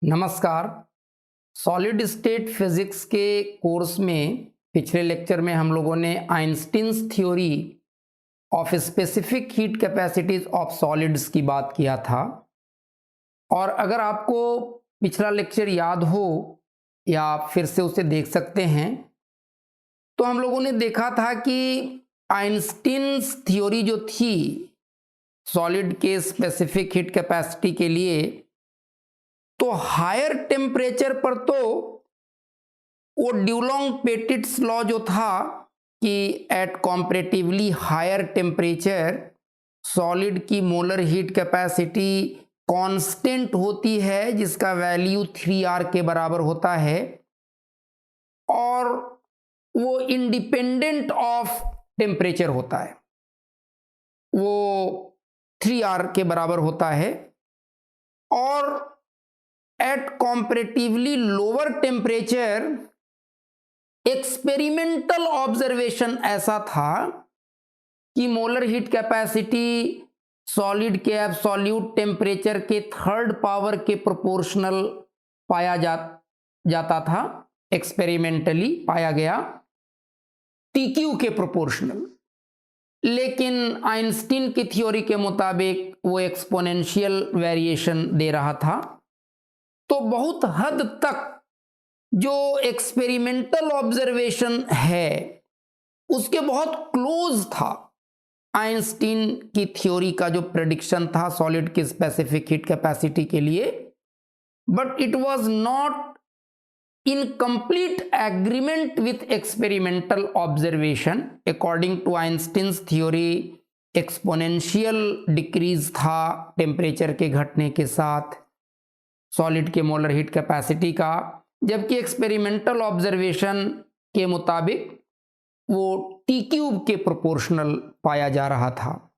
नमस्कार। Solid state physics के course में पिछले लेक्चर में हम लोगों ने Einstein's theory of specific heat capacities of solids की बात किया था। और अगर आपको पिछला लेक्चर याद हो या फिर से उसे देख सकते हैं, तो हम लोगों ने देखा था कि आइंस्टीन्स थ्योरी जो थी सॉलिड के स्पेसिफिक हीट कैपेसिटी के लिए, तो हायर टेम्परेचर पर तो वो ड्यूलोंग पेटिट्स लॉ जो था कि at comparatively higher temperature solid की मोलर हीट कैपेसिटी कांस्टेंट होती है, जिसका वैल्यू 3R के बराबर होता है और वो इंडिपेंडेंट ऑफ टेम्परेचर होता है। वो 3R के बराबर होता है और at comparatively lower temperature experimental observation ऐसा था कि मोलर हीट कैपेसिटी सॉलिड के एब्सोल्यूट टेम्परेचर के थर्ड पावर के प्रोपोर्शनल पाया जाता था, एक्सपेरिमेंटली पाया गया TQ के प्रोपोर्शनल। लेकिन आइंस्टीन की थ्योरी के मुताबिक वो एक्सपोनेंशियल वेरिएशन दे रहा था। तो बहुत हद तक जो एक्सपेरिमेंटल ऑब्जर्वेशन है उसके बहुत क्लोज था आइंस्टीन की थ्योरी का जो प्रेडिक्शन था सॉलिड की स्पेसिफिक हीट कैपेसिटी के लिए, but it was not in complete agreement with experimental observation. According to Einstein's theory exponential decrease था टेम्परेचर के घटने के साथ सॉलिड के मोलर हीट कैपेसिटी का, जबकि एक्सपेरिमेंटल ऑब्जर्वेशन के मुताबिक वो TQ के प्रोपोर्शनल पाया जा रहा था।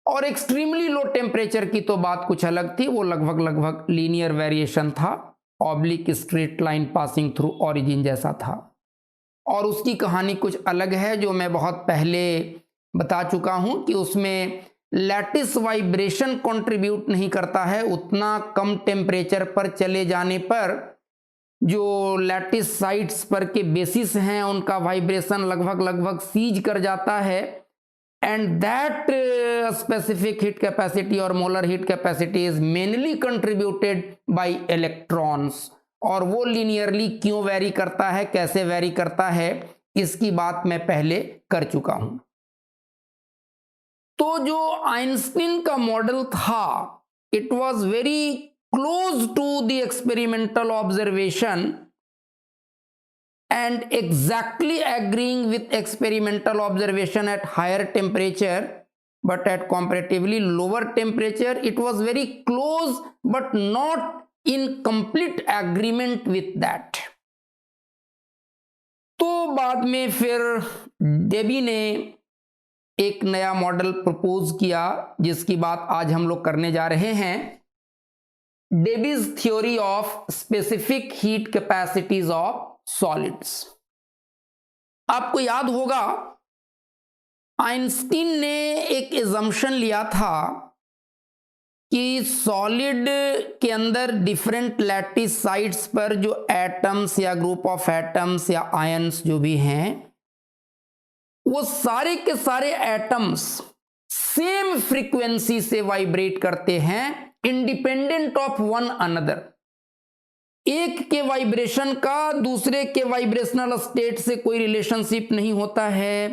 और एक्सट्रीमली लो टेम्परेचर की तो बात कुछ अलग थी, वो लगभग लीनियर वेरिएशन था, oblique straight line passing through origin जैसा था। और उसकी कहानी कुछ अलग है जो मैं बहुत पहले बता चुका हूं कि उसमें लैटिस वाइब्रेशन कंट्रीब्यूट नहीं करता है। उतना कम टेम्परेचर पर चले जाने पर जो लैटिस साइट्स पर के बेसिस हैं उनका वाइब्रेशन लगभग सीज कर जाता है, and that specific heat capacity और molar heat capacity is mainly contributed by electrons. और वो लीनियरली क्यों वेरी करता है, कैसे वेरी करता है, इसकी बात मैं पहले कर चुका हूं। तो जो आइंस्टीन का मॉडल था it was very close to the experimental observation and exactly agreeing with experimental observation at higher temperature, but at comparatively lower temperature it was very close but not in complete agreement with that. तो बाद में फिर Debbie ने एक नया model propose किया जिसकी बात आज हम लोग करने जा रहे हैं, Debye's theory of specific heat capacities of solids. आपको याद होगा आइंस्टीन ने एक एजम्पशन लिया था कि सॉलिड के अंदर डिफरेंट लैटिस साइट्स पर जो एटम्स या ग्रुप ऑफ एटम्स या आयंस जो भी हैं वो सारे के सारे एटम्स सेम फ्रीक्वेंसी से वाइब्रेट करते हैं इंडिपेंडेंट ऑफ वन अनदर। एक के वाइब्रेशन का दूसरे के वाइब्रेशनल स्टेट से कोई रिलेशनशिप नहीं होता है,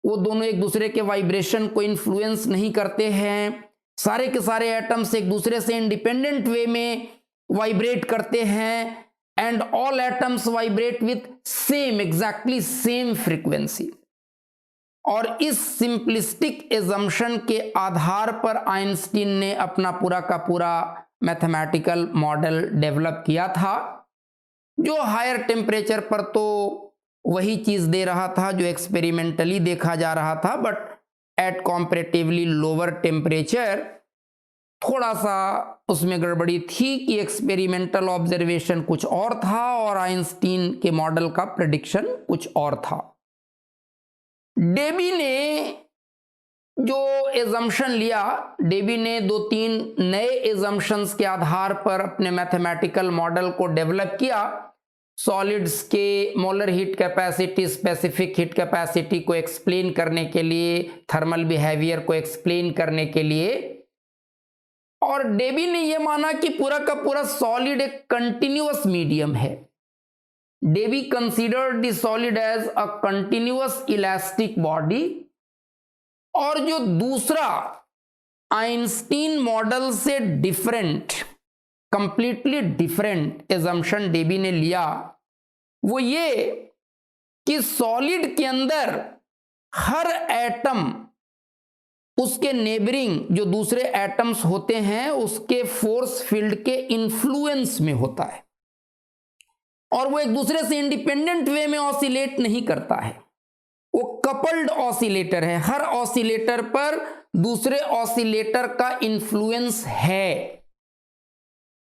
वो दोनों एक दूसरे के वाइब्रेशन को इन्फ्लुएंस नहीं करते हैं। सारे के सारे एटम्स एक दूसरे से इंडिपेंडेंट वे में वाइब्रेट करते हैं and all atoms vibrate with same exactly same frequency. और इस सिंपलिस्टिक एजम्पशन के आधार पर आइंस्टीन ने अपना पूरा का पूरा मैथमेटिकल मॉडल डेवलप किया था जो हायर टेम्परेचर पर तो वही चीज दे रहा था जो एक्सपेरिमेंटली देखा जा रहा था, but at comparatively lower temperature थोड़ा सा उसमें गड़बड़ी थी कि एक्सपेरिमेंटल ऑब्जर्वेशन कुछ और था और आइंस्टीन के मॉडल का प्रेडिक्शन कुछ और था। डेबी ने जो एजम्पशन लिया डेबी ने, 2-3 नए एजम्पशंस के आधार पर अपने मैथमेटिकल मॉडल को डेवलप किया। सॉलिड्स के molar heat capacity, specific heat capacity को एक्सप्लेन करने के लिए, थर्मल बिहेवियर को एक्सप्लेन करने के लिए। और डेबी ने यह माना कि पूरा का पूरा सॉलिड एक कंटिन्यूअस मीडियम है। Debye considered the solid as a continuous elastic body. और जो दूसरा आइंस्टीन मॉडल से different, completely different assumption Debye ने लिया, वो ये कि सॉलिड के अंदर हर एटम उसके नेबरिंग जो दूसरे एटम्स होते हैं उसके फोर्स फील्ड के इन्फ्लुएंस में होता है, और वो एक दूसरे से इंडिपेंडेंट वे में ऑसिलेट नहीं करता है। वो कपल्ड ऑसिलेटर है। हर ऑसिलेटर पर दूसरे ऑसिलेटर का इन्फ्लुएंस है,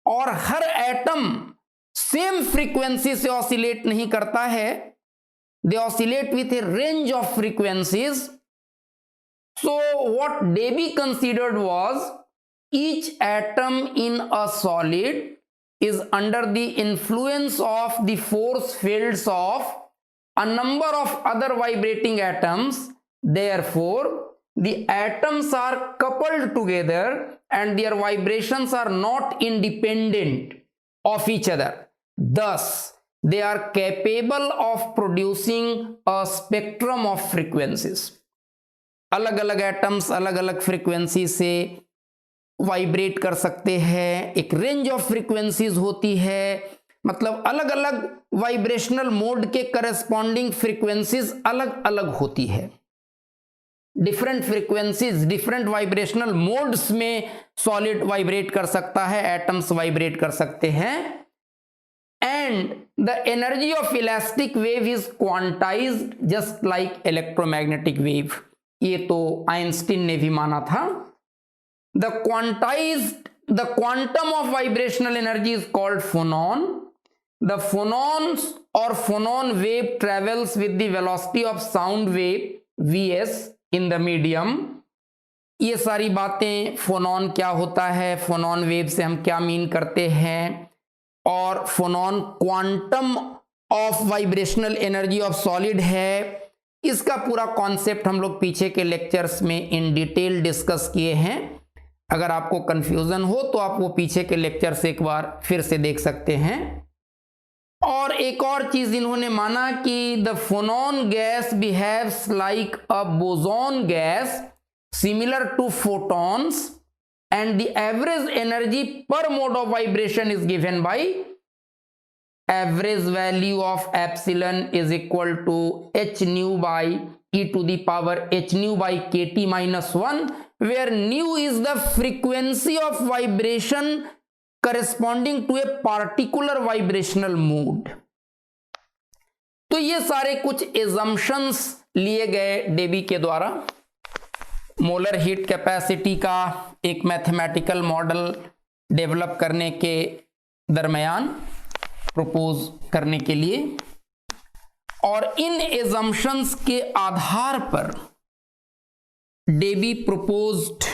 और हर एटम सेम फ्रीक्वेंसी से ऑसिलेट नहीं करता है। They oscillate with a range of frequencies. So what Davy considered was each atom in a solid is under the influence of the force fields of a number of other vibrating atoms. Therefore, the atoms are coupled together and their vibrations are not independent of each other. Thus, they are capable of producing a spectrum of frequencies. अलग अलग atoms अलग अलग frequency से vibrate कर सकते हैं। एक range of frequencies होती है, मतलब अलग अलग वाइब्रेशनल मोड के करस्पॉन्डिंग फ्रीक्वेंसीज अलग अलग होती है। Different frequencies, different vibrational modes में सॉलिड वाइब्रेट कर सकता है, एटम्स वाइब्रेट कर सकते हैं। And the energy of elastic wave is quantized just like electromagnetic wave. ये तो आइंस्टीन ने भी माना था। The quantum of vibrational energy is called phonon. The phonons और phonon wave travels with the velocity of sound wave vs in the medium. ये सारी बातें, फोनॉन क्या होता है, फोनॉन वेव से हम क्या मीन करते हैं, और phonon quantum of vibrational energy of solid है, इसका पूरा कॉन्सेप्ट हम लोग पीछे के लेक्चर्स में इन डिटेल डिस्कस किए हैं। अगर आपको कंफ्यूजन हो तो आप वो पीछे के लेक्चर से एक बार फिर से देख सकते हैं। और एक और चीज इन्होंने माना कि the phonon gas behaves like a boson gas similar to photons and the average energy per mode of vibration is given by average value of epsilon is equal to h nu by e to the power h nu by kt minus 1, where nu is the frequency of vibration corresponding to a particular vibrational mode। तो ये सारे कुछ assumptions लिए गए Debbie के द्वारा molar heat capacity का एक मैथमेटिकल मॉडल डेवलप करने के दरमियान प्रपोज करने के लिए। और इन एजम्पशंस के आधार पर Debye proposed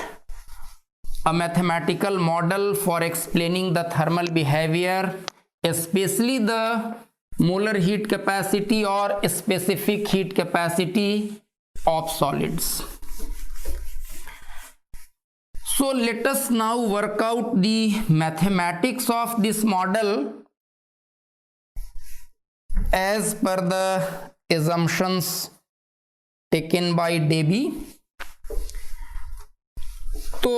a mathematical model for explaining the thermal behaviour, specially the molar heat capacity और specific heat capacity of solids. So let us now work out the mathematics of this model as per the assumptions taken by Davy। तो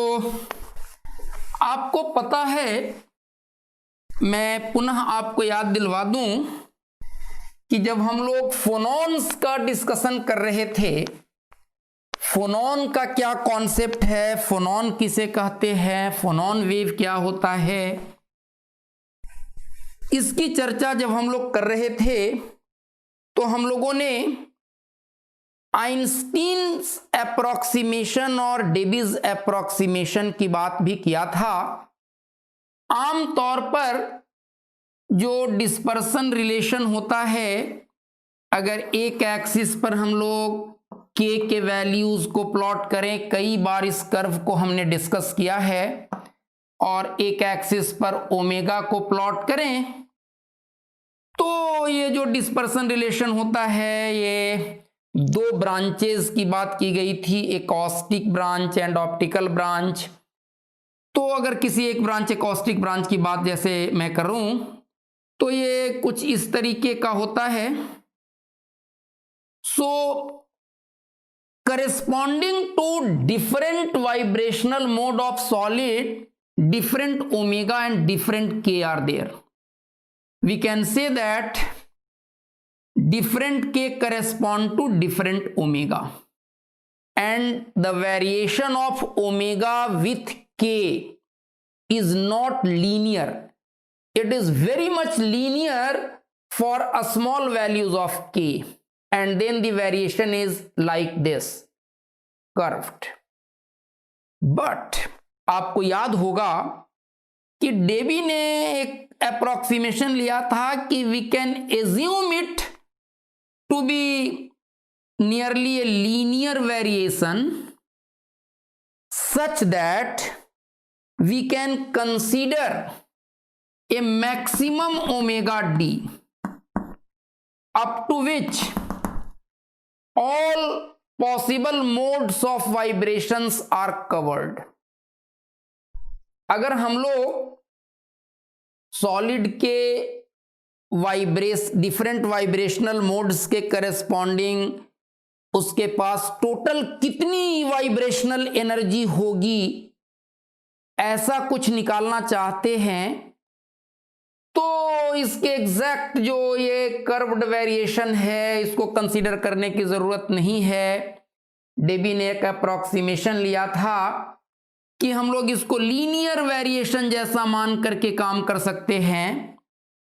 आपको पता है, मैं पुनः आपको याद दिलवा दूं कि जब हम लोग फोनॉन्स का डिस्कशन कर रहे थे, फोनॉन का क्या कॉन्सेप्ट है, फोनॉन किसे कहते हैं, फोनॉन वेव क्या होता है, इसकी चर्चा जब हम लोग कर रहे थे तो हम लोगों ने आइंस्टीन्स अप्रोक्सीमेशन और डेबीज अप्रोक्सीमेशन की बात भी किया था। आमतौर पर जो डिस्पर्सन रिलेशन होता है, अगर एक एक्सिस पर हम लोग के वैल्यूज को प्लॉट करें, कई बार इस कर्व को हमने डिस्कस किया है, और एक एक्सिस पर ओमेगा को प्लॉट करें, तो ये जो डिस्पर्सन रिलेशन होता है, ये दो ब्रांचेस की बात की गई थी, एक caustic branch and optical branch. तो अगर किसी एक ब्रांच एकॉस्टिक ब्रांच की बात जैसे मैं करूं, तो ये कुछ इस तरीके का होता है। So corresponding to different vibrational mode of solid, different omega and different k are there. We can say that different k correspond to different omega, and the variation of omega with k is not linear. It is very much linear for a small values of k, and then the variation is like this, curved. But आपको याद होगा कि Debbie ने एक approximation लिया था कि we can assume it to be nearly a linear variation such that we can consider a maximum omega D up to which all possible modes of vibrations are covered. अगर हम लोग solid के different vibrational modes के corresponding उसके पास total कितनी vibrational energy होगी, ऐसा कुछ निकालना चाहते हैं, तो इसके एग्जैक्ट जो ये कर्व्ड वेरिएशन है, इसको कंसीडर करने की जरूरत नहीं है। डेबी ने एक अप्रोक्सीमेशन लिया था कि हम लोग इसको लीनियर वेरिएशन जैसा मान करके काम कर सकते हैं।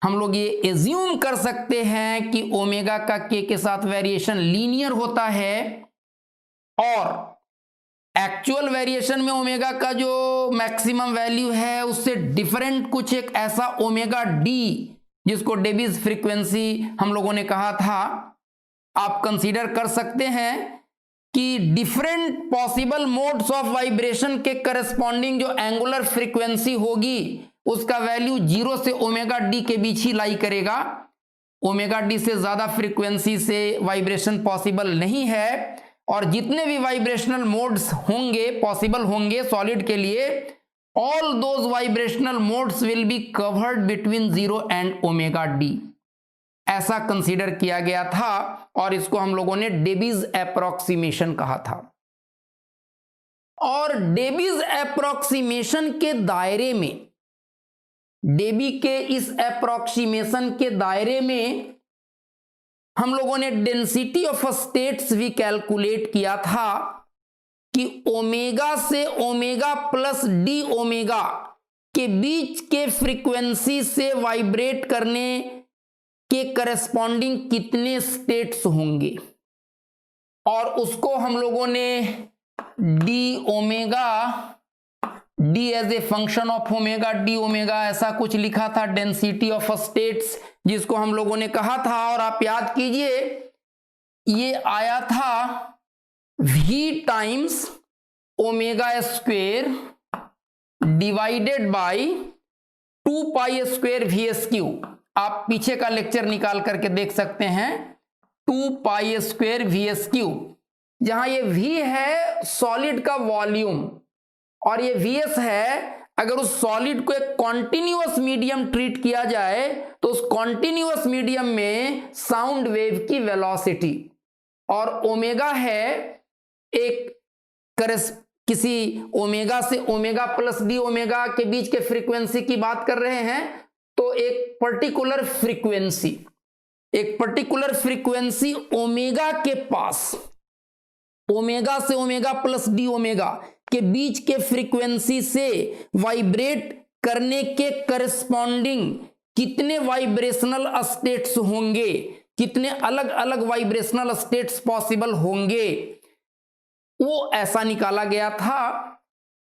हम लोग ये एज्यूम कर सकते हैं कि ओमेगा का के साथ वेरिएशन लीनियर होता है, और एक्चुअल वेरिएशन में ओमेगा का जो मैक्सिमम वैल्यू है उससे डिफरेंट कुछ एक ऐसा ओमेगा डी, जिसको डेबीज फ्रीक्वेंसी हम लोगों ने कहा था, आप कंसीडर कर सकते हैं कि different possible modes of vibration के करस्पॉन्डिंग जो एंगुलर फ्रीक्वेंसी होगी उसका वैल्यू 0 से ओमेगा डी के बीच ही लाई करेगा। ओमेगा डी से ज्यादा फ्रीक्वेंसी से वाइब्रेशन पॉसिबल नहीं है, और जितने भी वाइब्रेशनल मोड्स होंगे पॉसिबल होंगे सॉलिड के लिए, all those vibrational modes will be covered between 0 and omega D, ऐसा कंसीडर किया गया था, और इसको हम लोगों ने डेबीज अप्रोक्सीमेशन कहा था। और डेबीज अप्रोक्सीमेशन के दायरे में, डेबी के इस अप्रोक्सीमेशन के दायरे में हम लोगों ने डेंसिटी ऑफ स्टेट्स भी कैलकुलेट किया था कि ओमेगा से ओमेगा प्लस डी ओमेगा के बीच के फ्रीक्वेंसी से वाइब्रेट करने के करस्पॉन्डिंग कितने स्टेट्स होंगे, और उसको हम लोगों ने d omega, d as a function of omega d omega ऐसा कुछ लिखा था, डेंसिटी ऑफ स्टेट्स, जिसको हम लोगों ने कहा था। और आप याद कीजिए ये आया था v times omega square divided by 2 pi square V S Q. आप पीछे का लेक्चर निकाल करके देख सकते हैं, 2 पाई स्क्वेयर वी एस क्यू, जहां ये v है सॉलिड का वॉल्यूम और ये वीएस है अगर उस सॉलिड को एक कॉन्टिन्यूअस मीडियम ट्रीट किया जाए तो उस कॉन्टिन्यूअस मीडियम में साउंड वेव की वेलोसिटी, और ओमेगा है एक किसी ओमेगा से ओमेगा प्लस डी ओमेगा के बीच के फ्रीक्वेंसी की बात कर रहे हैं, तो एक पर्टिकुलर फ्रीक्वेंसी ओमेगा के पास, ओमेगा से ओमेगा प्लस डी ओमेगा के बीच के फ्रीक्वेंसी से वाइब्रेट करने के करस्पॉन्डिंग कितने वाइब्रेशनल स्टेट्स होंगे, कितने अलग अलग वाइब्रेशनल स्टेट्स पॉसिबल होंगे, वो ऐसा निकाला गया था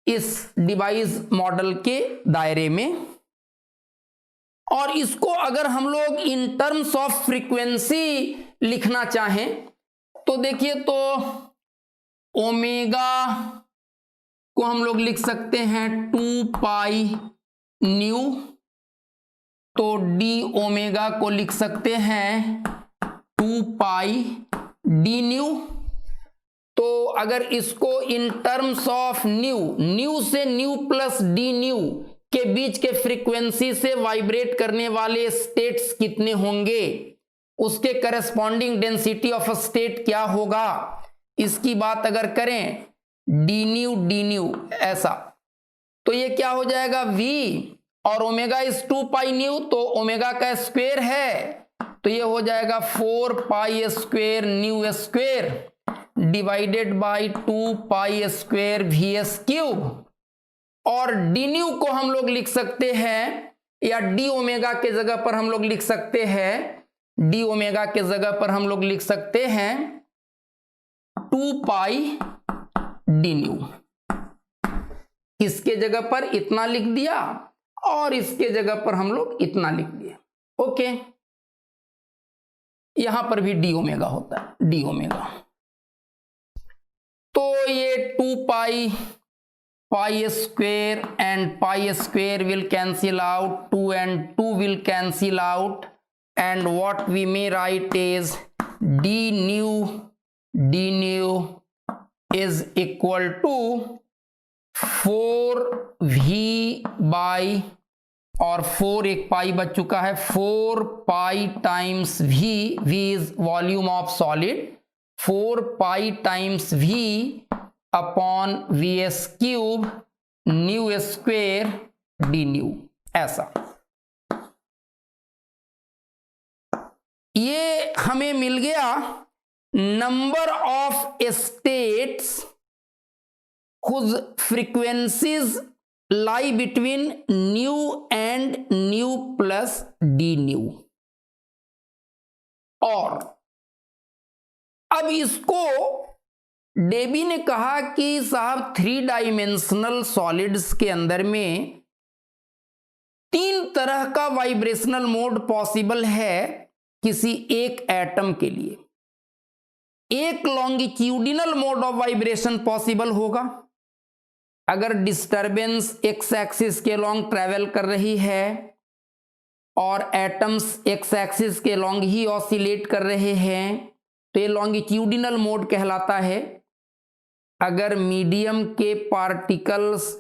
इस डिवाइस मॉडल के दायरे में। और इसको अगर हम लोग इन टर्म्स ऑफ फ्रीक्वेंसी लिखना चाहें तो देखिए, तो ओमेगा को हम लोग लिख सकते हैं 2 पाई न्यू, तो डी ओमेगा को लिख सकते हैं 2 पाई डी न्यू। तो अगर इसको इन टर्म्स ऑफ न्यू से न्यू प्लस डी न्यू के बीच के फ्रीक्वेंसी से वाइब्रेट करने वाले स्टेट्स कितने होंगे, उसके करस्पॉन्डिंग डेंसिटी ऑफ स्टेट क्या होगा, इसकी बात अगर करें डी न्यू ऐसा, तो ये क्या हो जाएगा V, और ओमेगा इज 2 पाई न्यू, तो ओमेगा का स्क्वायर है, तो ये हो जाएगा 4 pi square new square divided by 2 pi square VS cube. और डी न्यू को हम लोग लिख सकते हैं, या डी ओमेगा के जगह पर हम लोग लिख सकते हैं, डी ओमेगा के जगह पर हम लोग लिख सकते हैं 2 पाई डी न्यू। इसके जगह पर इतना लिख दिया और इसके जगह पर हम लोग इतना लिख दिया। ओके, यहां पर भी डी ओमेगा होता है, डी ओमेगा। तो ये 2 pi square and pi square will cancel out, 2 and 2 will cancel out, and what we may write is d nu is equal to 4v by, और 4 एक पाई बच चुका है, 4 पाई times v is volume of solid, 4 pi times v upon VS cube nu square d new, ऐसा। ये हमें मिल गया number of states whose frequencies lie between nu and nu plus d nu। और अब इसको डेबी ने कहा कि साहब 3 डायमेंशनल सॉलिड्स के अंदर में 3 तरह का वाइब्रेशनल मोड पॉसिबल है किसी एक एटम के लिए। एक longitudinal mode of vibration possible होगा, अगर डिस्टरबेंस एक्स एक्सिस के लॉन्ग ट्रेवल कर रही है और एटम्स एक्स एक्सिस के लॉन्ग ही ऑसिलेट कर रहे हैं, तो ये लॉन्गिट्यूडिनल मोड कहलाता है। अगर मीडियम के पार्टिकल्स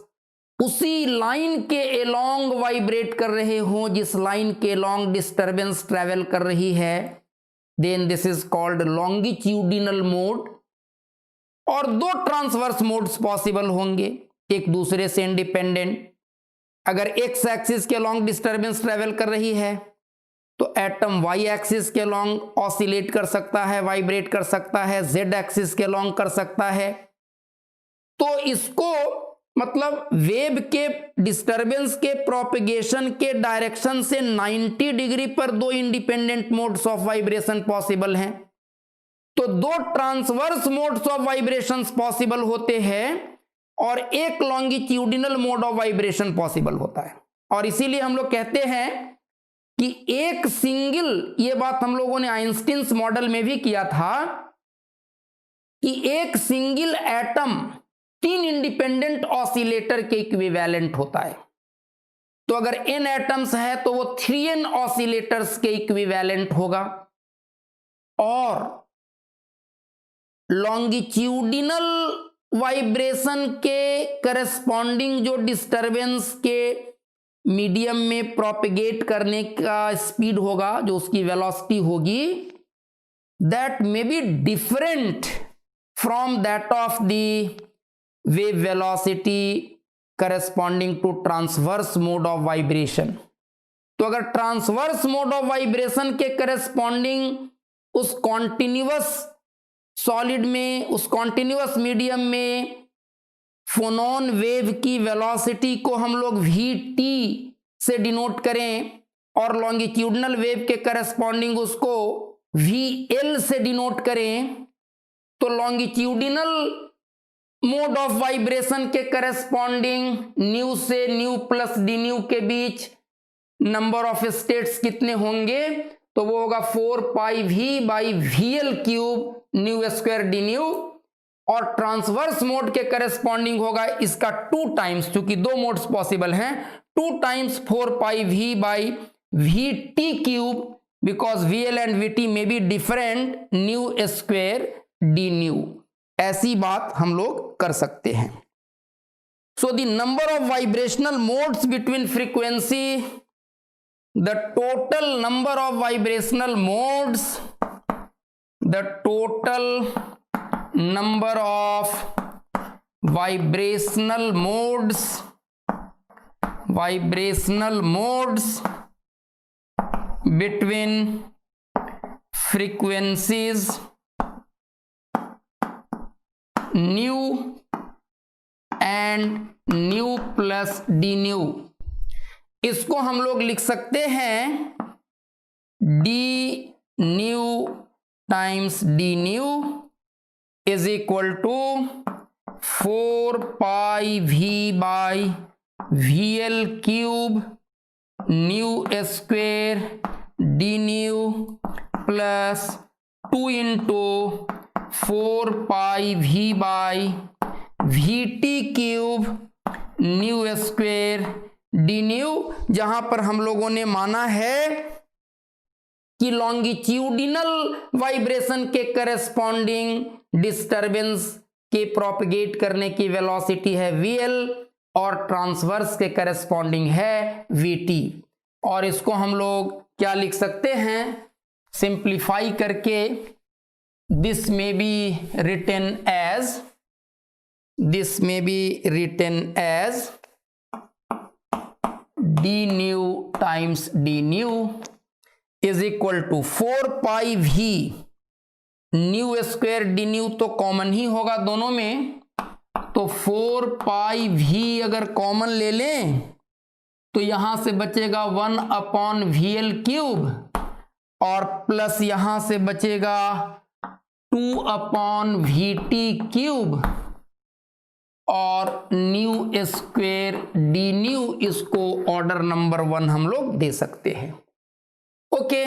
उसी लाइन के एलोंग वाइब्रेट कर रहे हों जिस लाइन के एलोंग डिस्टरबेंस ट्रेवल कर रही है, then this is called longitudinal mode. और 2 ट्रांसवर्स मोड्स पॉसिबल होंगे एक दूसरे से इंडिपेंडेंट। अगर एक्स एक्सिस के लॉन्ग डिस्टरबेंस ट्रेवल कर रही है तो एटम वाई एक्सिस के लॉन्ग ऑसिलेट कर सकता है, वाइब्रेट कर सकता है, जेड एक्सिस के लॉन्ग कर सकता है। तो इसको मतलब वेव के डिस्टरबेंस के प्रोपेगेशन के डायरेक्शन से 90 डिग्री पर 2 independent modes of vibration possible हैं। तो 2 transverse modes of vibrations possible होते हैं और एक longitudinal mode of vibration possible होता है। और इसीलिए हम लोग कहते हैं कि एक सिंगल, ये बात हम लोगों ने आइंस्टीन्स मॉडल में भी किया था कि एक सिंगल एटम 3 इंडिपेंडेंट ऑसिलेटर के इक्विवेलेंट होता है। तो अगर n एटम्स है तो वो 3n ऑसिलेटर्स के इक्विवेलेंट होगा। और लॉन्गिट्यूडिनल वाइब्रेशन के करस्पॉन्डिंग जो डिस्टरबेंस के मीडियम में प्रोपेगेट करने का स्पीड होगा, जो उसकी वेलोसिटी होगी, that may be different from that of the wave velocity corresponding to transverse mode of vibration. तो अगर ट्रांसवर्स मोड ऑफ वाइब्रेशन के करस्पॉन्डिंग उस कॉन्टिन्यूअस सॉलिड में, उस कॉन्टिन्यूअस मीडियम में फोनॉन वेव की वेलोसिटी को हम लोग vt से डिनोट करें और लॉन्गिट्यूडिनल वेव के करस्पॉन्डिंग उसको vl से डिनोट करें, तो लॉन्गिट्यूडिनल मोड ऑफ वाइब्रेशन के करस्पॉन्डिंग न्यू से न्यू प्लस डी न्यू के बीच नंबर ऑफ स्टेट्स कितने होंगे, तो वो होगा 4 pi v by VL cube new square d new. और ट्रांसवर्स मोड के करेस्पॉन्डिंग होगा इसका 2 टाइम्स, क्योंकि 2 मोड्स पॉसिबल हैं, 2 times 4 pi v by V T cube, because VL and VT में be different, new square d new. ऐसी बात हम लोग कर सकते हैं। So the number of vibrational modes between frequency, the total number of vibrational modes, the total number of vibrational modes between frequencies nu and nu plus d nu, इसको हम लोग लिख सकते हैं d nu times d nu is equal to 4 pi V by VL cube nu square d nu plus 2 into 4 pi V by VT cube nu square d nu, जहां पर हम लोगों ने माना है कि लॉन्गिट्यूडिनल वाइब्रेशन के करेस्पॉन्डिंग डिस्टरबेंस के प्रोपगेट करने की वेलोसिटी है VL और ट्रांसवर्स के करेस्पॉन्डिंग है VT। और इसको हम लोग क्या लिख सकते हैं, सिंप्लीफाई करके this may be written as d nu times d nu is equal to 4 pi V nu square d nu, तो कॉमन ही होगा दोनों में, तो 4 पाई वी अगर कॉमन ले लें तो यहां से बचेगा 1 अपॉन VL क्यूब और प्लस यहां से बचेगा 2 अपॉन VT क्यूब और न्यू स्क्वेयर डी न्यू, इसको ऑर्डर नंबर 1 हम लोग दे सकते हैं। ओके,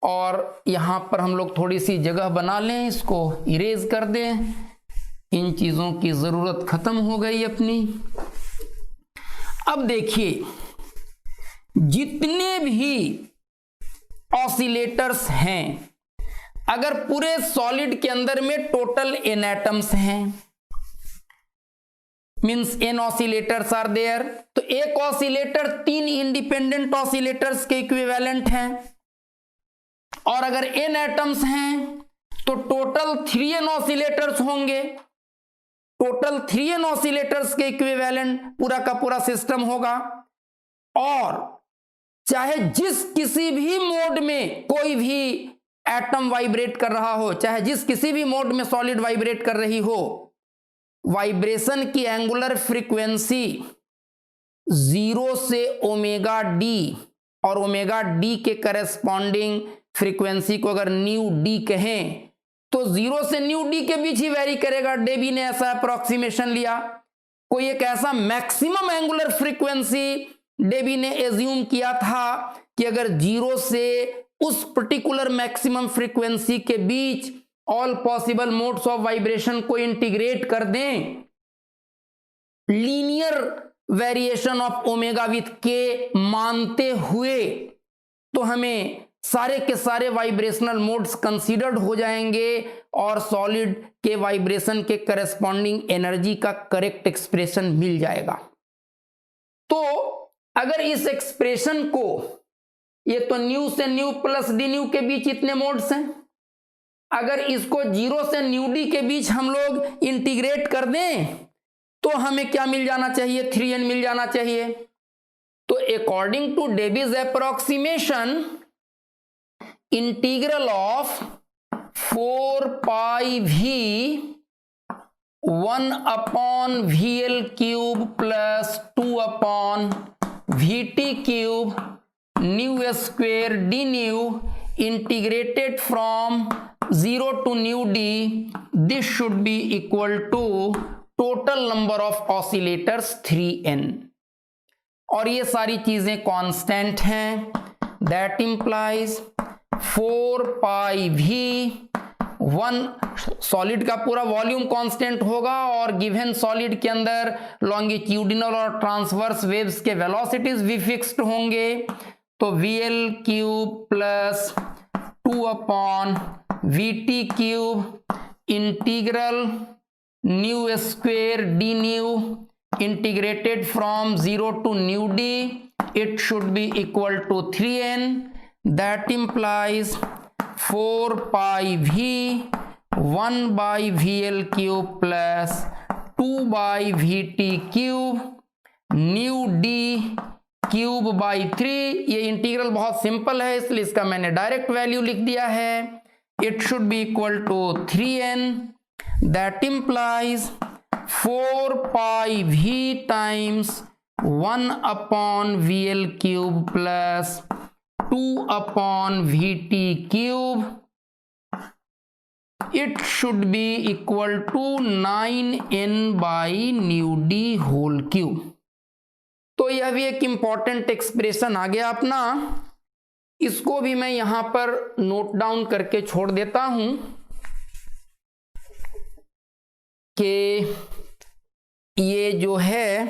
और यहां पर हम लोग थोड़ी सी जगह बना लें, इसको इरेज कर दें, इन चीजों की जरूरत खत्म हो गई अपनी। अब देखिए, जितने भी ऑसिलेटर्स हैं, अगर पूरे सॉलिड के अंदर में टोटल n एटम्स हैं, means n oscillators are there, तो एक ऑसिलेटर 3 इंडिपेंडेंट ऑसिलेटर्स के इक्विवेलेंट हैं, और अगर n एटम्स हैं तो टोटल 3n ऑसिलेटर्स होंगे, टोटल 3n ऑसिलेटर्स के इक्विवेलेंट पूरा का पूरा सिस्टम होगा। और चाहे जिस किसी भी मोड में कोई भी एटम वाइब्रेट कर रहा हो, चाहे जिस किसी भी मोड में सॉलिड वाइब्रेट कर रही हो, वाइब्रेशन की एंगुलर फ्रीक्वेंसी 0 से ओमेगा डी, और ओमेगा डी के करेस्पॉन्डिंग फ्रीक्वेंसी को अगर न्यू डी कहें तो 0 से न्यू डी के बीच ही वेरी करेगा। डेबी ने ऐसा अप्रोक्सीमेशन लिया, कोई एक ऐसा मैक्सिमम एंगुलर फ्रीक्वेंसी डेबी ने एज्यूम किया था कि अगर 0 से उस पर्टिकुलर मैक्सिमम फ्रीक्वेंसी के बीच all possible modes of vibration को इंटीग्रेट कर दें, linear variation of omega with k मानते हुए, तो हमें सारे के सारे वाइब्रेशनल मोड्स कंसीडर्ड हो जाएंगे और सॉलिड के वाइब्रेशन के करस्पॉन्डिंग एनर्जी का करेक्ट एक्सप्रेशन मिल जाएगा। तो अगर इस एक्सप्रेशन को, ये तो न्यू से न्यू प्लस डी न्यू के बीच इतने मोड्स हैं, अगर इसको 0 से न्यू डी के बीच हम लोग इंटीग्रेट कर दें तो हमें क्या मिल जाना चाहिए, 3n मिल जाना चाहिए। तो according to Debye's approximation, integral of 4 pi v 1 upon VL cube plus 2 upon VT cube nu square d nu integrated from 0 to new d, this should be equal to total number of oscillators 3n, और ये सारी चीजें constant हैं। That implies 4 pi v one solid का पूरा volume constant होगा और given solid के अंदर लॉन्गिट्यूडिनल और ट्रांसवर्स वेव्स के वेलोसिटीज भी फिक्स्ड होंगे। तो VL cube plus 2 upon VT cube integral new square d nu integrated from 0 to nu d, it should be equal to 3n. That implies 4 pi v 1 by VL cube plus 2 by VT cube nu d cube by 3। ये integral बहुत simple है इसलिए इसका मैंने direct value लिख दिया है। It should be equal to 3n। That implies 4 pi v times 1 upon VL cube plus 2 upon VT cube. It should be equal to 9n by nu d whole cube. तो यह भी एक important expression आ गया अपना, इसको भी मैं यहां पर नोट डाउन करके छोड़ देता हूं कि ये जो है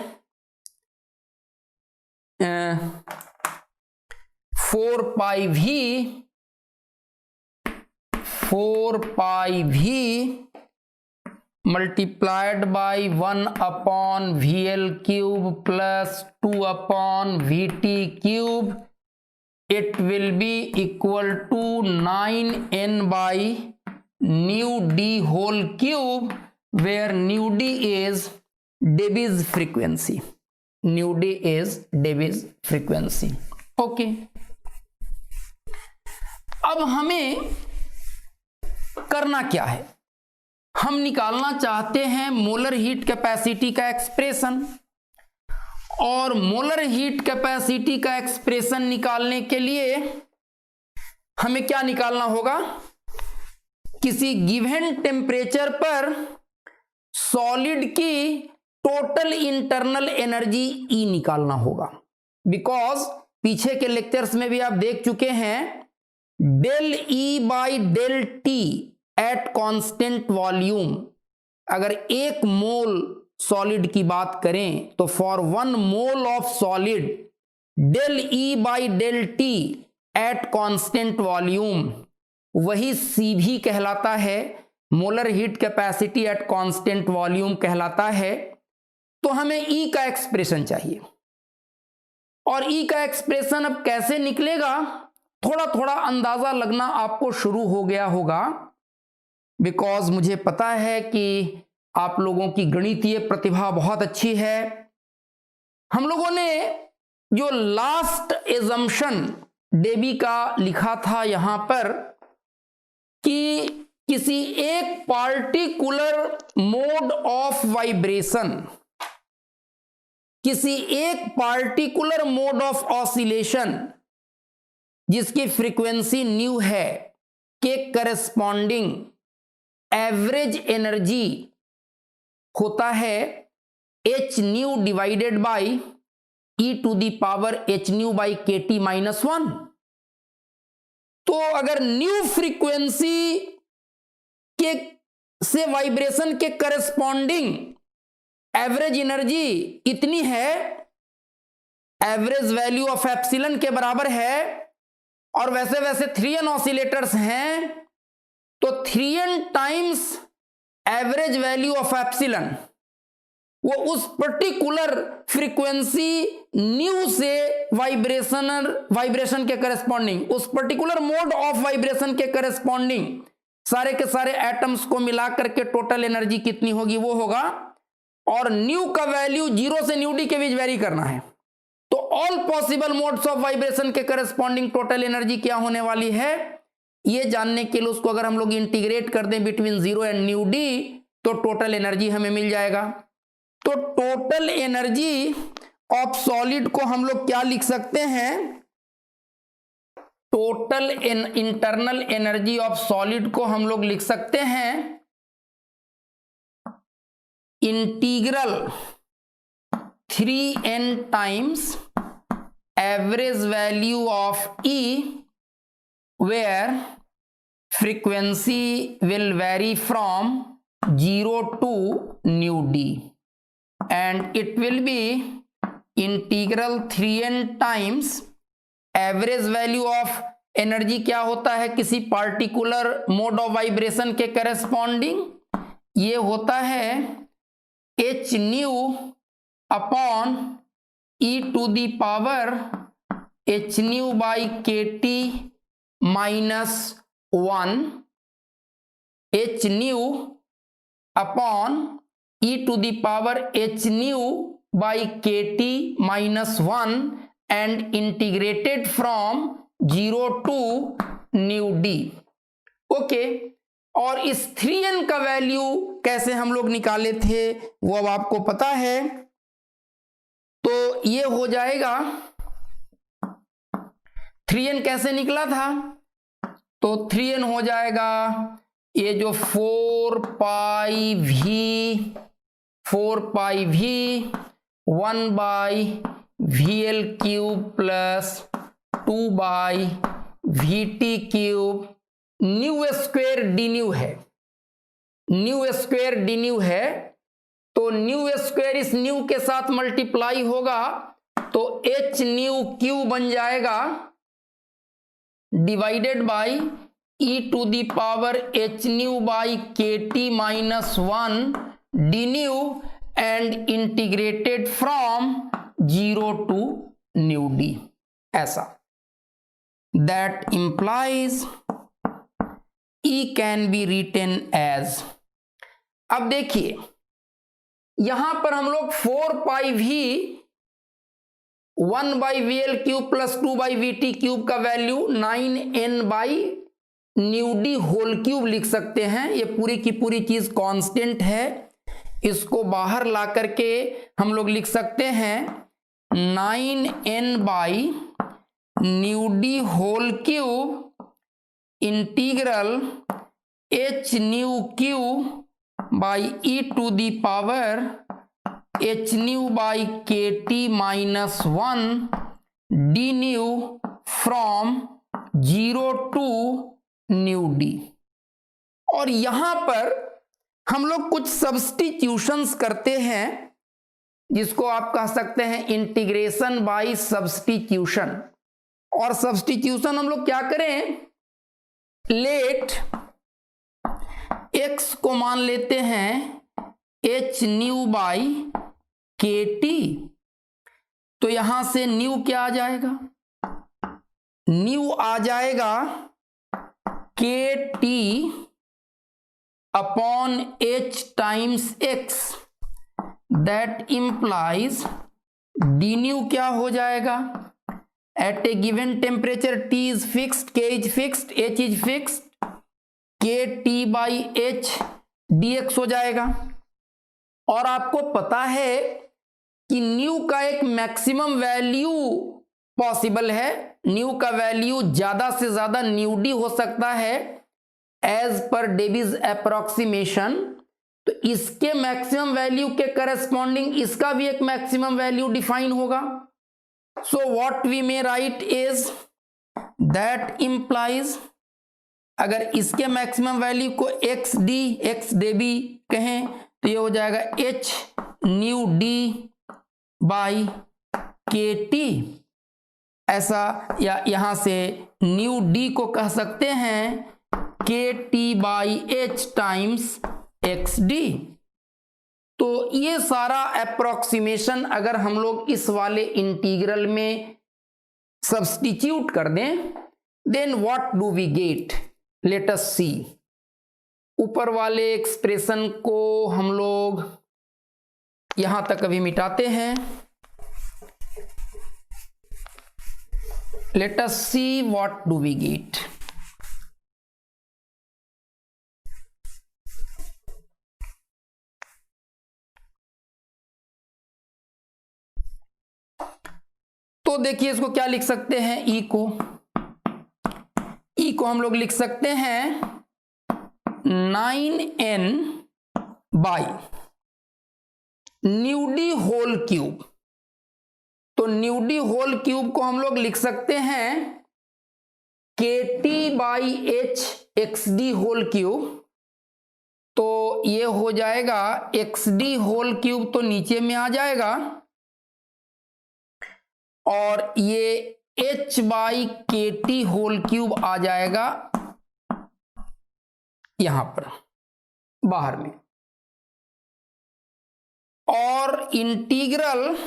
4 pi v multiplied by 1 upon VL cube plus 2 upon VT cube, it will be equal to 9n by nu d whole cube, where nu d is Debye's frequency. Nu d is Debye's frequency. Okay, अब हमें करना क्या है, हम निकालना चाहते हैं molar heat capacity का एक्सप्रेशन। और मोलर हीट कैपेसिटी का एक्सप्रेशन निकालने के लिए हमें क्या निकालना होगा, किसी गिवन टेम्परेचर पर सॉलिड की टोटल इंटरनल एनर्जी E निकालना होगा। बिकॉज पीछे के लेक्चर्स में भी आप देख चुके हैं, del E by del T at constant volume, अगर 1 मोल सॉलिड की बात करें तो for 1 mole of solid del E by del T at constant volume, वही CV कहलाता है, molar heat capacity at constant volume कहलाता है। तो हमें E का एक्सप्रेशन चाहिए, और E का एक्सप्रेशन अब कैसे निकलेगा, थोड़ा थोड़ा अंदाजा लगना आपको शुरू हो गया होगा। बिकॉज मुझे पता है कि आप लोगों की गणितीय प्रतिभा बहुत अच्छी है। हम लोगों ने जो लास्ट एजम्पशन डेबी का लिखा था यहां पर कि किसी एक पार्टिकुलर मोड ऑफ वाइब्रेशन, किसी एक पार्टिकुलर मोड ऑफ ऑसिलेशन जिसकी फ्रीक्वेंसी न्यू है के करस्पॉन्डिंग एवरेज एनर्जी होता है h nu divided by e to the power h nu by kt minus 1। तो अगर न्यू फ्रीक्वेंसी के से वाइब्रेशन के करस्पॉन्डिंग एवरेज एनर्जी इतनी है, एवरेज वैल्यू ऑफ एप्सिलन के बराबर है, और वैसे वैसे 3n ऑसिलेटर्स हैं, तो 3n times average value of epsilon, वो उस पर्टिकुलर फ्रीक्वेंसी न्यू से वाइब्रेशन के करस्पॉन्डिंग, उस पर्टिकुलर मोड ऑफ वाइब्रेशन के करस्पॉन्डिंग सारे के सारे एटम्स को मिलाकर के टोटल एनर्जी कितनी होगी वो होगा। और न्यू का वैल्यू 0 से न्यू डी के बीच वेरी करना है। तो all possible modes of vibration के करस्पॉन्डिंग टोटल एनर्जी क्या होने वाली है, ये जानने के लिए उसको अगर हम लोग इंटीग्रेट कर दें बिटवीन 0 एंड न्यू डी, तो टोटल एनर्जी हमें मिल जाएगा। तो टोटल एनर्जी ऑफ सॉलिड को हम लोग क्या लिख सकते हैं, total internal energy of solid को हम लोग लिख सकते हैं integral 3n times average value of E, where frequency will vary from 0 to nu d, and it will be integral 3n times average value of energy क्या होता है किसी पार्टिकुलर मोड ऑफ वाइब्रेशन के करेस्पॉन्डिंग, ये होता है h nu upon e to the power h nu by k T minus 1, h nu upon e to the power h nu by k T minus 1 and integrated from 0 to nu d। Okay, और इस 3n का value कैसे हम लोग निकाले थे वो अब आपको पता है, तो ये हो जाएगा 3n कैसे निकला था, तो 3n हो जाएगा ये जो 4 pi v 1 by VL cube plus 2 by VT cube nu square d new है, न्यू स्क्वेयर डी न्यू है, तो न्यू स्क्वेयर इस न्यू के साथ मल्टीप्लाई होगा तो एच न्यू क्यू बन जाएगा divided by e to the power h nu by k T minus 1 d nu and integrated from 0 to nu d, ऐसा। That implies E can be written as, अब देखिए यहां पर हम लोग 4 pi v 1 by V L cube plus 2 by V T cube का value 9n by nu D whole cube लिख सकते हैं। ये पूरी की पूरी चीज कांस्टेंट है, इसको बाहर ला करके हम लोग लिख सकते हैं 9n by nu D whole cube integral h nu cube by e to the power h nu by k T minus 1 d nu from 0 to nu D. और यहां पर हम लोग कुछ सब्स्टिट्यूशंस करते हैं जिसको आप कह सकते हैं इंटीग्रेशन बाय सब्स्टिट्यूशन। और सब्स्टिट्यूशन हम लोग क्या करें, लेट x को मान लेते हैं H nu by k T, तो यहां से न्यू क्या आ जाएगा, न्यू आ जाएगा k T upon h times x, that implies d nu क्या हो जाएगा, at a given temperature T is fixed, K is fixed, H is fixed, k T by h D x हो जाएगा। और आपको पता है कि न्यू का एक मैक्सिमम वैल्यू पॉसिबल है, न्यू का वैल्यू ज्यादा से ज्यादा न्यू डी हो सकता है एज पर डेविज अप्रोक्सीमेशन। तो इसके मैक्सिमम वैल्यू के करस्पॉन्डिंग इसका भी एक मैक्सिमम वैल्यू डिफाइन होगा। So what we may write is that implies, अगर इसके मैक्सिमम वैल्यू को एक्स डेबी कहें तो ये हो जाएगा h nu D by k T, ऐसा, या यहां से न्यू डी को कह सकते हैं k T by h times x D. तो ये सारा अप्रोक्सीमेशन अगर हम लोग इस वाले इंटीग्रल में सब्स्टिट्यूट कर दें, then what do we get, let us see. ऊपर वाले एक्सप्रेशन को हम लोग यहां तक अभी मिटाते हैं, let us see what do we get. तो देखिए इसको क्या लिख सकते हैं, ई को हम लोग लिख सकते हैं 9n by nu D whole cube. तो न्यू डी होल क्यूब को हम लोग लिख सकते हैं k T by h x D whole cube, तो ये हो जाएगा एक्स डी होल क्यूब तो नीचे में आ जाएगा, और ये h by k T whole cube आ जाएगा यहां पर बाहर में, और इंटीग्रल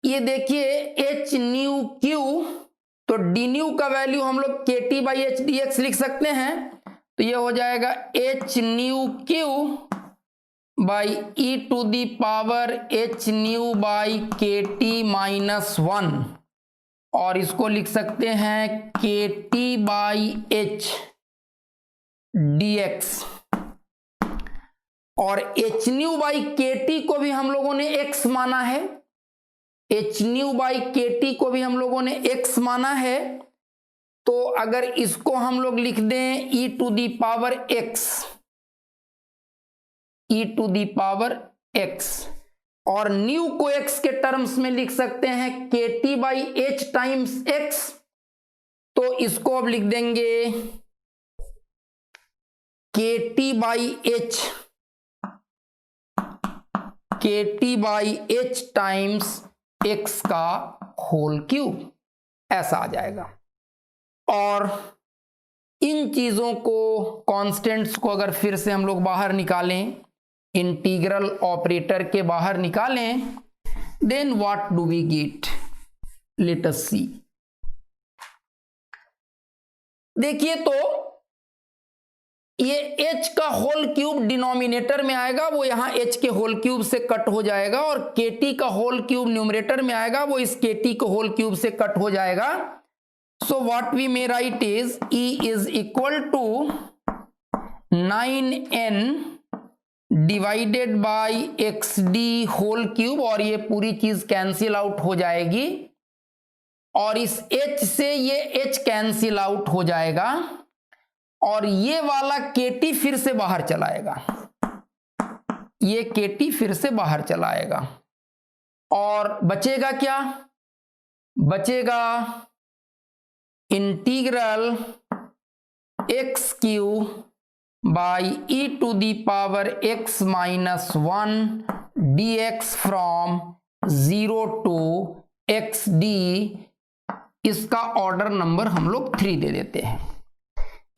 ये देखिए एच न्यू क्यू, तो डी न्यू का वैल्यू हम लोग k T by h D x लिख सकते हैं, तो ये हो जाएगा h nu cube by e to the power h nu by k T minus 1, और इसको लिख सकते हैं k T by h D x, और H nu by k T को भी हम लोगों ने एक्स माना है, h nu by k T को भी हम लोगों ने एक्स माना है, तो अगर इसको हम लोग लिख दें e to the power x, e to the power x, और न्यू को एक्स के टर्म्स में लिख सकते हैं k T by h times x, तो इसको अब लिख देंगे k T by h, k T by h times x का होल क्यूब, ऐसा आ जाएगा। और इन चीजों को, कांस्टेंट्स को अगर फिर से हम लोग बाहर निकालें, इंटीग्रल ऑपरेटर के बाहर निकालें, then what do we get, let us see. देखिए तो ये h का होल क्यूब डिनोमिनेटर में आएगा, वो यहां h के होल क्यूब से कट हो जाएगा, और kt का होल क्यूब न्यूमरेटर में आएगा, वो इस kt के होल क्यूब से कट हो जाएगा। So what we may write is e is equal to 9n divided by x D whole cube, और ये पूरी चीज कैंसिल आउट हो जाएगी, और इस h से ये h कैंसिल आउट हो जाएगा, और ये वाला केटी फिर से बाहर चलाएगा, ये केटी फिर से बाहर चलाएगा, और बचेगा क्या, बचेगा integral x cube by e to the power x minus 1 d x from 0 to x D, इसका ऑर्डर नंबर हम लोग 3 दे देते हैं।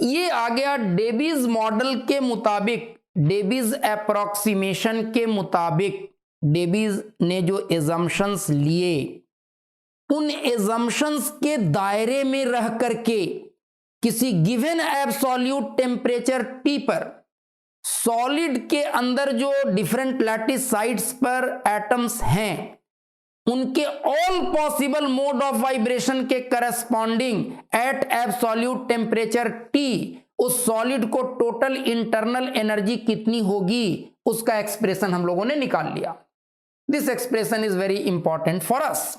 ये आ गया डेबीज मॉडल के मुताबिक, डेबीज अप्रोक्सीमेशन के मुताबिक, डेबीज ने जो एजम्पशंस लिए, उन एजम्पशंस के दायरे में रह करके किसी गिवन एब्सोल्यूट टेम्परेचर T पर सॉलिड के अंदर जो डिफरेंट लैटिस साइड्स पर एटम्स हैं, उनके all possible mode of vibration के corresponding at absolute temperature T, उस सॉलिड को टोटल इंटरनल एनर्जी कितनी होगी उसका एक्सप्रेशन हम लोगों ने निकाल लिया। This expression is very important for us.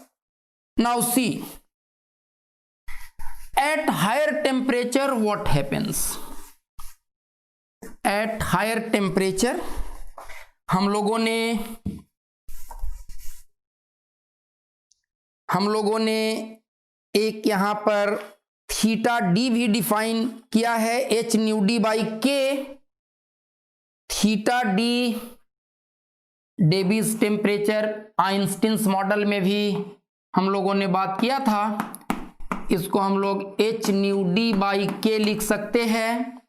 Now see, at higher temperature what happens, at higher temperature हम लोगों ने एक यहां पर थीटा डी भी डिफाइन किया है, h nu D by k, theta D Debye's temperature, Einstein's model में भी हम लोगों ने बात किया था, इसको हम लोग एच न्यू डी बाई के लिख सकते हैं।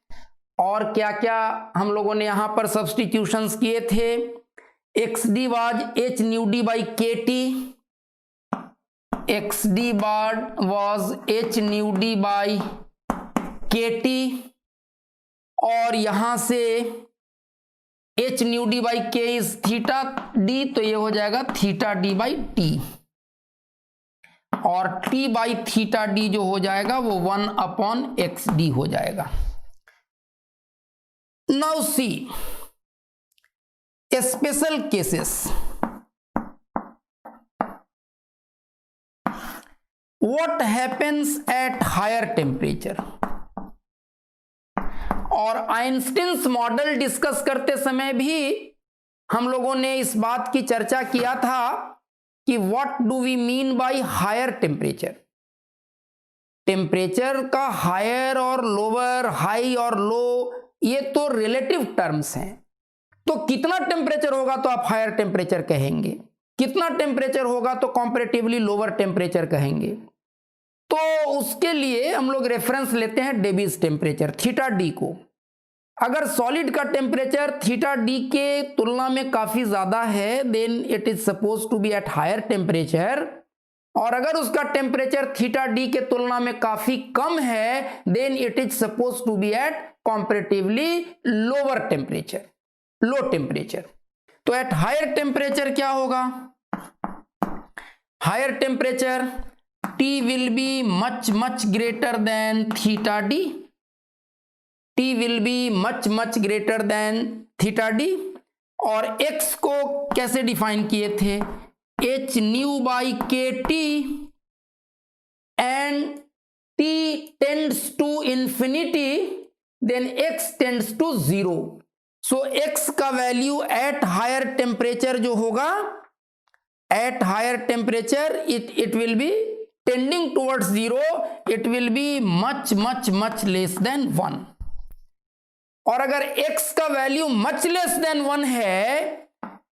और क्या क्या हम लोगों ने यहां पर सब्स्टिट्यूशंस किए थे, x D was h nu D by k T, x D bar was h nu D by k T, और यहां से h nu D by k is theta D, तो ये हो जाएगा थीटा डी बाई टी, और T by theta D जो हो जाएगा वो 1 अपॉन एक्स डी हो जाएगा। Now see special cases, what happens at higher temperature, और आइंस्टीन्स मॉडल डिस्कस करते समय भी हम लोगों ने इस बात की चर्चा किया था कि what do we mean by higher temperature. Temperature का हायर और लोअर, हाई और लो, ये तो रिलेटिव टर्म्स हैं। तो कितना टेम्परेचर होगा तो आप हायर टेम्परेचर कहेंगे, कितना टेम्परेचर होगा तो कंपैरेटिवली लोअर टेम्परेचर कहेंगे। तो उसके लिए हम लोग रेफरेंस लेते हैं डेबीज टेम्परेचर थीटा डी को। अगर सॉलिड का टेम्परेचर थीटा डी के तुलना में काफी ज्यादा है, then it is suppose to be at higher temperature, और अगर उसका टेम्परेचर थीटा डी के तुलना में काफी कम है, then it is suppose to be at comparatively lower temperature, low temperature. तो एट हायर टेम्परेचर क्या होगा? Higher temperature T will be much greater than theta d. T will be much greater than theta d। और x को कैसे define किए थे? h nu by kt, and t tends to infinity, then x tends to 0। so x का value at higher temperature जो होगा, at higher temperature it will be tending towards 0, it will be much less than 1। और अगर x का value much less than 1 है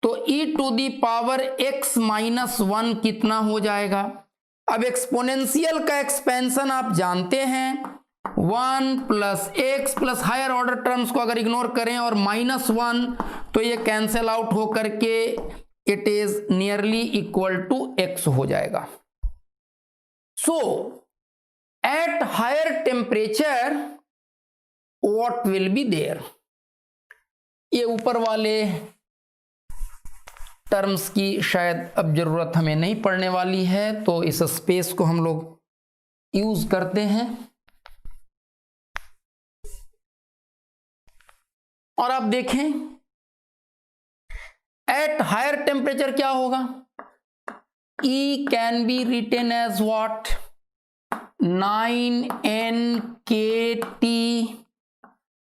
तो e to the power x minus 1 कितना हो जाएगा? अब एक्सपोनेंशियल का एक्सपेंशन आप जानते हैं, 1 plus x plus higher order terms को अगर इग्नोर करें और माइनस 1, तो ये कैंसिल आउट हो करके it is nearly equal to x हो जाएगा। So at higher temperature what will be there? ये ऊपर वाले टर्म्स की शायद अब जरूरत हमें नहीं पड़ने वाली है, तो इस स्पेस को हम लोग यूज करते हैं। और आप देखें एट हायर टेम्परेचर क्या होगा? E can be written as what? 9NKT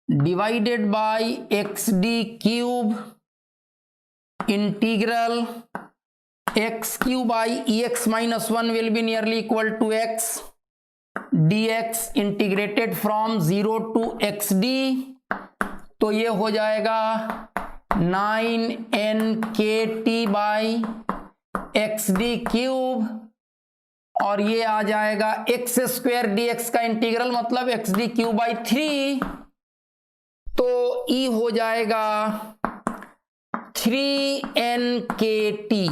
divided by XD cube integral x cube by EX minus 1 will be nearly equal to x dx integrated from 0 to XD। तो ये हो जाएगा 9NKT by XD cube, और ये आ जाएगा x square dx का integral मतलब XD cube by 3। तो E हो जाएगा 3NKT।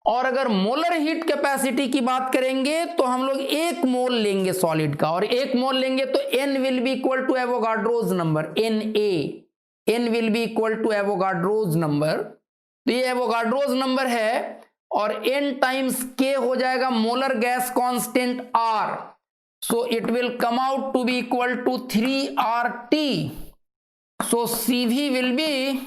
और अगर मोलर हीट कैपेसिटी की बात करेंगे तो हम लोग 1 मोल लेंगे सॉलिड का, और 1 मोल लेंगे तो N will be equal to Avogadro's number, N will be equal to Avogadro's number. तो ये एवोगाड्रोज नंबर है, और N टाइम्स K हो जाएगा molar gas constant R, so it will come out to be equal to 3RT। So CV will be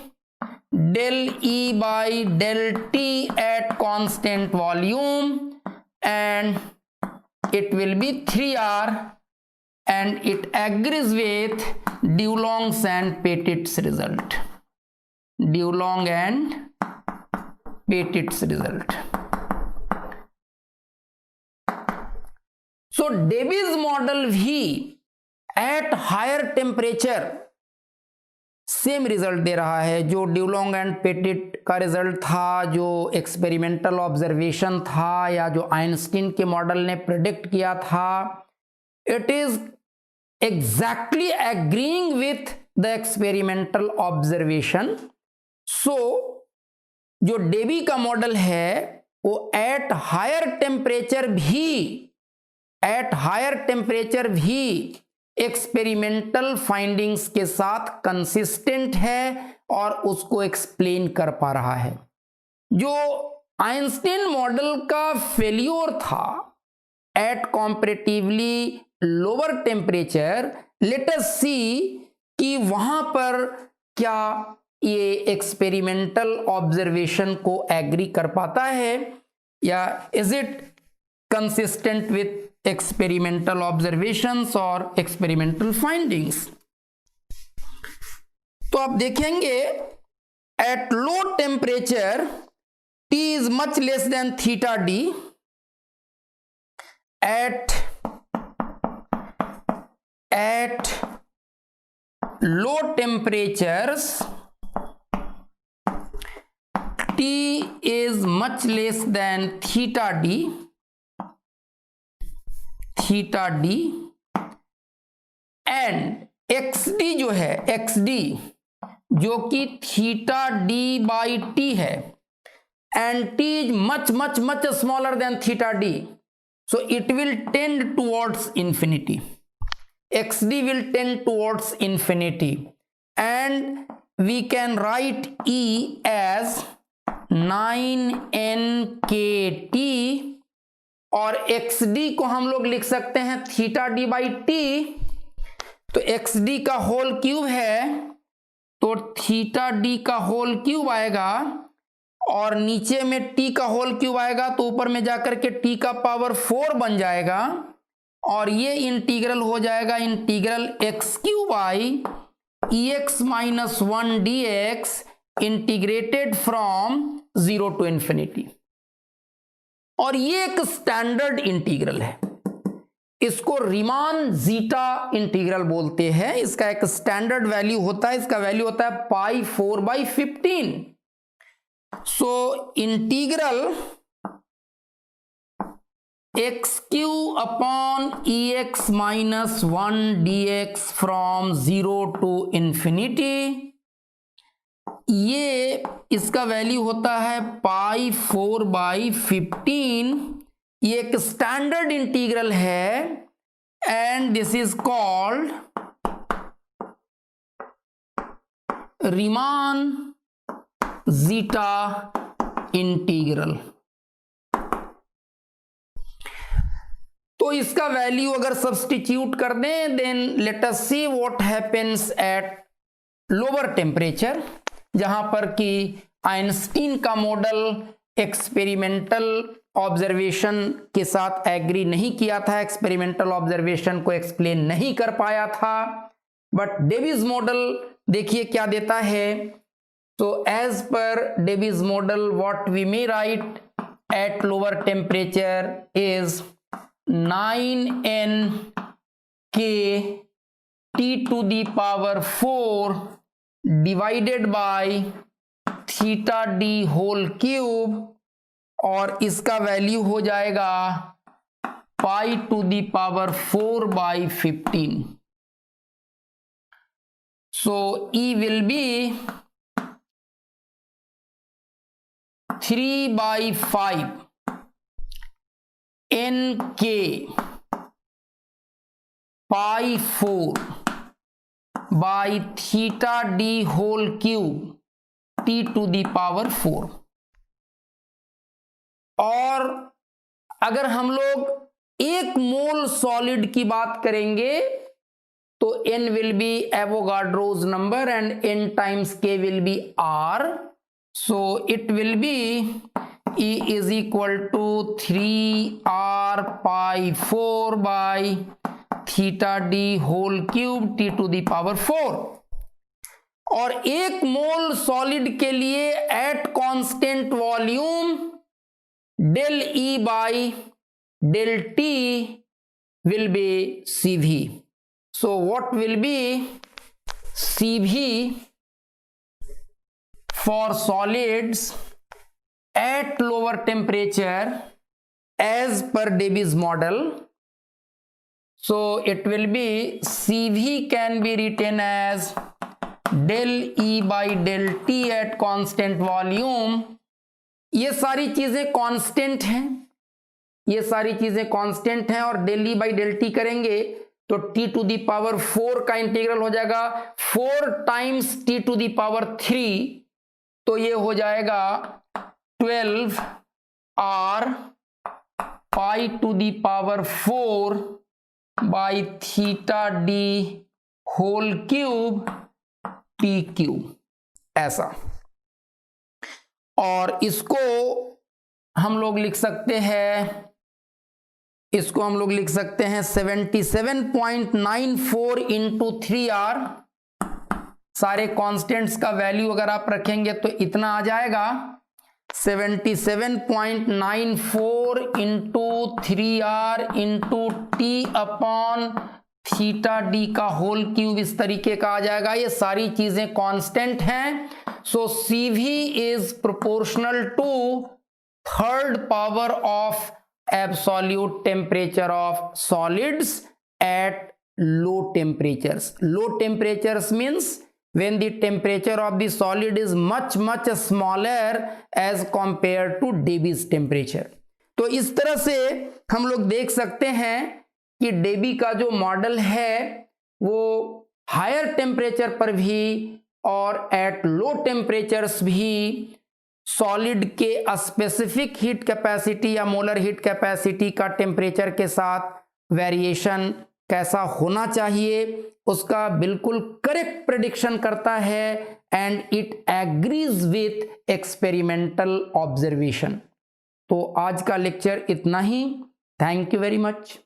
del E by del T at constant volume, and it will be 3R, and it agrees with Dulong's and Petit's result, Dulong and Petit's result। So Debye's model भी at higher temperature same result दे रहा है जो Dulong and Petit का result था, जो experimental observation था, या जो आइंस्टीन के मॉडल ने प्रेडिक्ट किया था। It is exactly agreeing with the experimental observation. So जो डेबी का मॉडल है वो एट हायर टेम्परेचर भी एक्सपेरिमेंटल फाइंडिंग्स के साथ कंसिस्टेंट है और उसको एक्सप्लेन कर पा रहा है। जो आइंस्टीन मॉडल का फेल्योर था at comparatively lower temperature, let us see कि वहां पर क्या ये एक्सपेरिमेंटल ऑब्जर्वेशन को एग्री कर पाता है, या is it consistent with experimental observations or experimental findings। तो आप देखेंगे at low temperature T is much less than theta D, at at low temperatures T is much less than theta d and xd जो है xd जो कि theta D by T है and t is much smaller than theta d, so it will tend towards infinity. Xd will tend towards infinity and we can write E as 9nkt और xd को हम लोग लिख सकते हैं theta D by T, तो xd का whole cube है तो थीटा डी का होल क्यूब आएगा और नीचे में t का होल क्यूब आएगा तो ऊपर में जाकर के t का पावर 4 बन जाएगा और ये इंटीग्रल हो जाएगा integral x cube by e x minus 1 d x integrated from 0 to infinity. और ये एक स्टैंडर्ड इंटीग्रल है, इसको रीमान जीटा इंटीग्रल बोलते हैं। इसका एक स्टैंडर्ड वैल्यू होता है, इसका वैल्यू होता है पाई 4/15। So integral x cube upon ex minus 1 dx from 0 to infinity, ये इसका वैल्यू होता है पाई 4/15। ये एक स्टैंडर्ड इंटीग्रल है and this is called Riemann zeta integral. तो इसका वैल्यू अगर सब्स्टिट्यूट कर दें then let us see what happens at lower temperature, जहां पर कि आइंस्टीन का मॉडल एक्सपेरिमेंटल ऑब्जर्वेशन के साथ एग्री नहीं किया था, एक्सपेरिमेंटल ऑब्जर्वेशन को एक्सप्लेन नहीं कर पाया था, बट डेविस मॉडल देखिए क्या देता है। So as per Davis model, what we may write at lower temperature is 9n k t to the power 4 divided by theta d whole cube और इसका वैल्यू हो जाएगा pi to the power 4/15। So E will be 3/5 nk pi 4 by theta d whole cube t to the power 4। और अगर हम लोग 1 mole solid की बात करेंगे तो n will be Avogadro's number and n times k will be r, so it will be E is equal to 3r pi 4 by theta d whole cube t to the power 4। और 1 mole solid के लिए eight constant volume del E by del T will be CV। So what will be CV for solids at lower temperature as per Davis model? So it will be CV can be written as del E by del T at constant volume। ये सारी चीजें constant हैं, ये सारी चीजें constant हैं और del E by del T करेंगे तो t टू दी पावर 4 का इंटीग्रल हो जाएगा 4 times t to the power 3, तो ये हो जाएगा 12r pi to the power 4 by theta D whole cube T cube, ऐसा। और इसको हम लोग लिख सकते हैं, इसको हम लोग लिख सकते हैं 77.94 इंटू 3r। सारे कांस्टेंट्स का वैल्यू अगर आप रखेंगे तो इतना आ जाएगा 77.94 into 3r into t upon theta D का होल क्यूब इस तरीके का आ जाएगा। ये सारी चीजें कांस्टेंट हैं। So CV is proportional to third power of absolute temperature of solids at low temperatures. Low temperatures means when the temperature of the solid is much smaller as compared to Davy's temperature. तो इस तरह से हम लोग देख सकते हैं कि डेबी का जो मॉडल है वो हायर टेम्परेचर पर भी और एट लो टेम्परेचर्स भी सॉलिड के स्पेसिफिक हीट कैपेसिटी या मोलर हीट कैपेसिटी का टेम्परेचर के साथ वेरिएशन कैसा होना चाहिए उसका बिल्कुल करेक्ट प्रेडिक्शन करता है and it agrees with experimental observation. तो आज का लेक्चर इतना ही। Thank you very much.